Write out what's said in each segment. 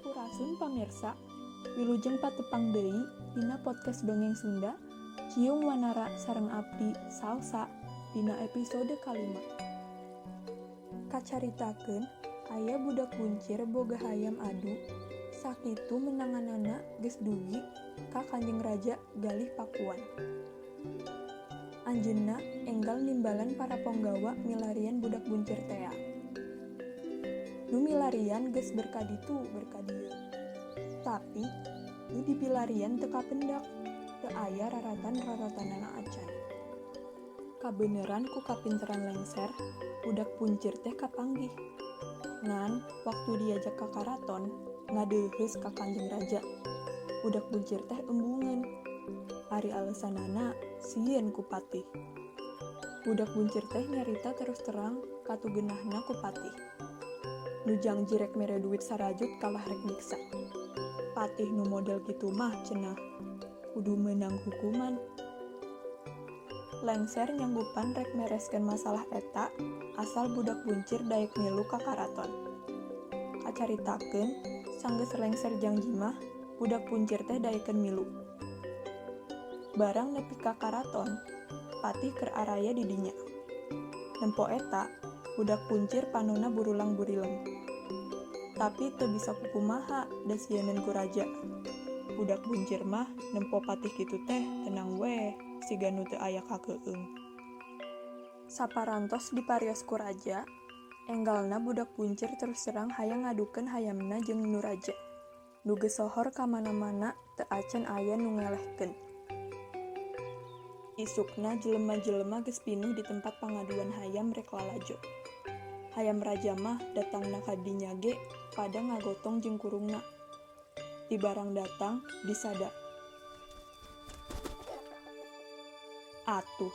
Sampurasun pamirsa, wilujeng patepang deui dina podcast Dongeng Sunda, Ciung Wanara sareng abdi Salsa dina episode kalima. Kacaritakeun aya budak buncir boga hayam adu, sakitu menanganana geus dugi ka Kanjeng Raja Galih Pakuan. Anjeunna enggal nimbalan para ponggawa milarian budak buncir tea. Nu milarian geus berkaditu berkadieu. Tapi nu dipilarian teu kapendak, teu aya raratan-raratanana acan. Kabeneran ku kapinteran lengser, budak buncir teh kapanggih. Ngan waktu diajak ka karaton, ngadeuheus ka Kanjeng Raja. Budak buncir teh embungeun. Ari alesanana sieun ku patih. Budak buncir teh nyarita terus terang katugeunahna ku patih. Nu janji rek mere duit sarajut kalah rek nyiksa. Patih nu model kitu mah cenah kudu meunang hukuman. Lengser nyanggupan rek mereskeun masalah eta asal budak buncir daek milu ka karaton. Kacaritakeun sanggeus lengser janji mah budak buncir teh daekeun milu. Barang nepi ka karaton, patih keur araya di dinya. Nempo eta budak buncir panonna burulang-burileng. Tapi teu bisa kukumaha da sieun ku raja. Budak buncir mah nempo patih kitu teh tenang we, siga nu teu aya kakeueung. Saparantos diparios ku raja, enggalna budak buncir terus terang hayang ngadukeun hayamna jeung nu raja. Nu geus sohor ka mana-mana teu acan aya nu ngelehkeun. Isukna jelema-jelema geus pinuh di tempat pangaduan hayam rek lalajo. Hayam raja mah datangna ka dinya ge pada ngagotong jeung kurungna. Di barang datang disada. Atuh,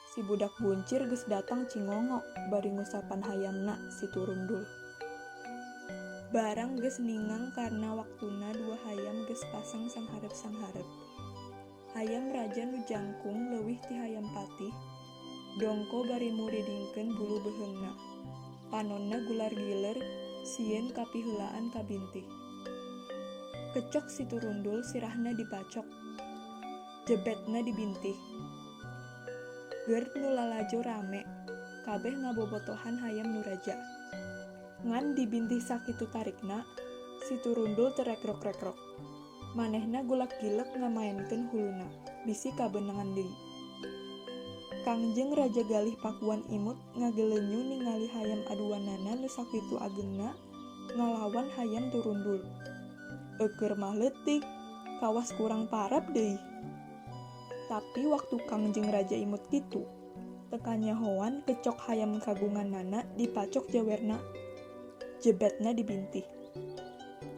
si budak buncir geus datang cingongo bari ngusapan hayamna si turundul. Barang geus ningang karena waktuna dua hayam geus pasang sanghareup-sanghareup. Hayam raja nu jangkung leuwih ti hayam patih, dongko bari muridingkeun bulu beheungna. Panonna gular-giler, sieun kapiheulaan ka bintih. Kecok si turundul sirahna dipacok. Jebetna dibintih. Geur nu lalajo rame, kabeh ngabobotohan hayam nu raja. Ngan dibintih sakitu tarikna, si turundul teu rekrok-rekrok. Manehna gulak-gilek ngamaenkeun huluna, bisi kabeunangan deui. Kangjeng Raja Galih Pakuan imut ngageleunyu ningali hayam aduanana nu sakitu ageungna ngalawan hayam turundul. Eukeur mah leutik, kawas kurang parab deui. Tapi waktu Kangjeng Raja imut kitu, teu kanyahoan kecok hayam kagunganana dipacok jawerna. Jebetna dibintih.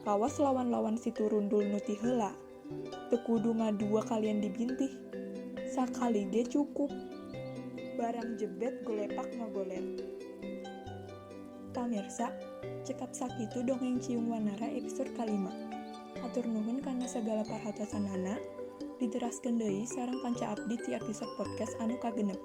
Kawas lawan-lawan si turundul nu ti heula, teu kudu ngadua kalian dibintih. Sakali ge cukup. Barang jebet golepak ngagoler. Pamirsa, cekap sakitu dongeng Ciung Wanara episode kalima. Hatur nuhun kana sagala parhatosanana. Diteraskeun deui sareng kanca abdi ti episode podcast anu kagenep.